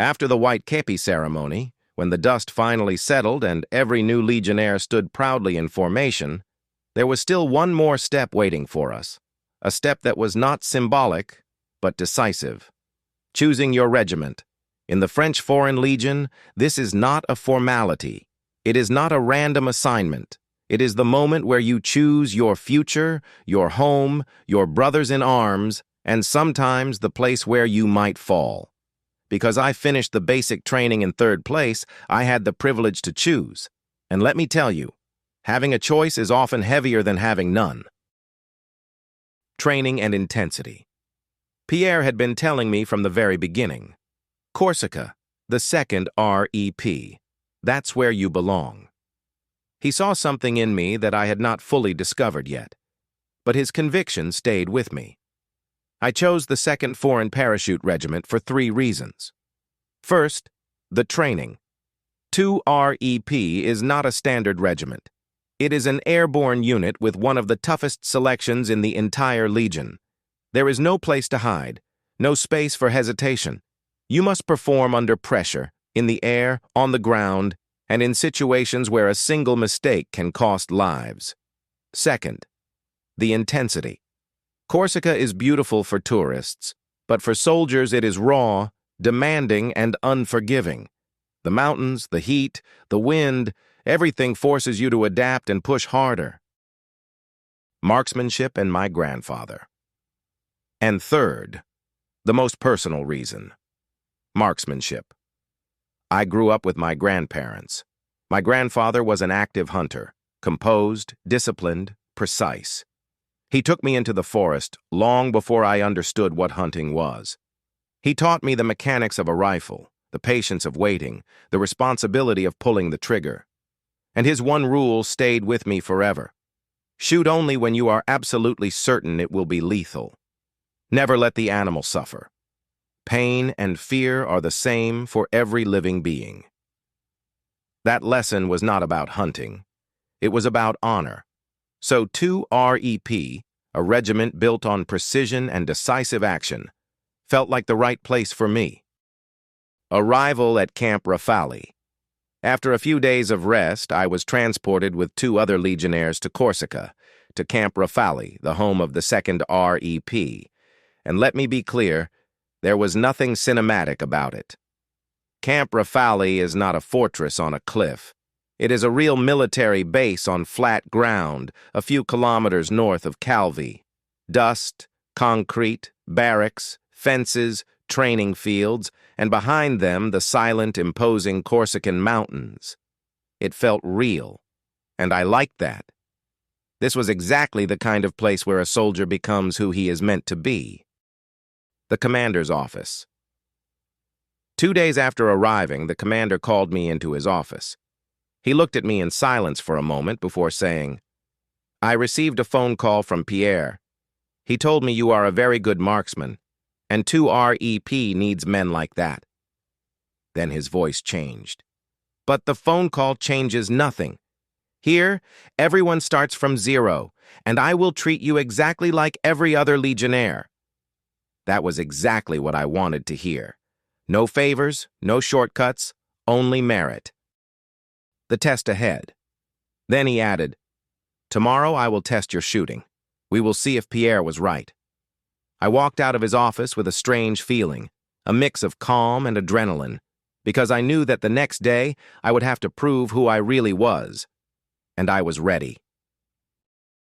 After the White Képi ceremony, when the dust finally settled and every new Legionnaire stood proudly in formation, there was still one more step waiting for us, a step that was not symbolic, but decisive. Choosing your regiment. In the French Foreign Legion, this is not a formality. It is not a random assignment. It is the moment where you choose your future, your home, your brothers in arms, and sometimes the place where you might fall. Because I finished the basic training in third place, I had the privilege to choose. And let me tell you, having a choice is often heavier than having none. Training and intensity. Pierre had been telling me from the very beginning. Corsica, the 2nd REP. That's where you belong. He saw something in me that I had not fully discovered yet, but his conviction stayed with me. I chose the 2nd Foreign Parachute Regiment for 3 reasons. First, the training. 2 REP is not a standard regiment. It is an airborne unit with one of the toughest selections in the entire Legion. There is no place to hide, no space for hesitation. You must perform under pressure, in the air, on the ground, and in situations where a single mistake can cost lives. Second, the intensity. Corsica is beautiful for tourists, but for soldiers it is raw, demanding, and unforgiving. The mountains, the heat, the wind, everything forces you to adapt and push harder. Marksmanship and my grandfather. And third, the most personal reason. Marksmanship. I grew up with my grandparents. My grandfather was an active hunter, composed, disciplined, precise. He took me into the forest long before I understood what hunting was. He taught me the mechanics of a rifle, the patience of waiting, the responsibility of pulling the trigger. And his one rule stayed with me forever. Shoot only when you are absolutely certain it will be lethal. Never let the animal suffer. Pain and fear are the same for every living being. That lesson was not about hunting. It was about honor. So 2 REP, a regiment built on precision and decisive action, felt like the right place for me. Arrival at Camp Raffalli. After a few days of rest, I was transported with 2 other Legionnaires to Corsica, to Camp Raffalli, the home of the 2nd REP. And let me be clear, there was nothing cinematic about it. Camp Raffalli is not a fortress on a cliff. It is a real military base on flat ground, a few kilometers north of Calvi. Dust, concrete, barracks, fences, training fields, and behind them the silent, imposing Corsican mountains. It felt real, and I liked that. This was exactly the kind of place where a soldier becomes who he is meant to be. The commander's office. 2 days after arriving, the commander called me into his office. He looked at me in silence for a moment before saying, "I received a phone call from Pierre. He told me you are a very good marksman, and 2 REP needs men like that." Then his voice changed. "But the phone call changes nothing. Here, everyone starts from 0, and I will treat you exactly like every other Legionnaire." That was exactly what I wanted to hear. No favors, no shortcuts, only merit. The test ahead. Then he added, "Tomorrow I will test your shooting. We will see if Pierre was right." I walked out of his office with a strange feeling, a mix of calm and adrenaline, because I knew that the next day I would have to prove who I really was. And I was ready.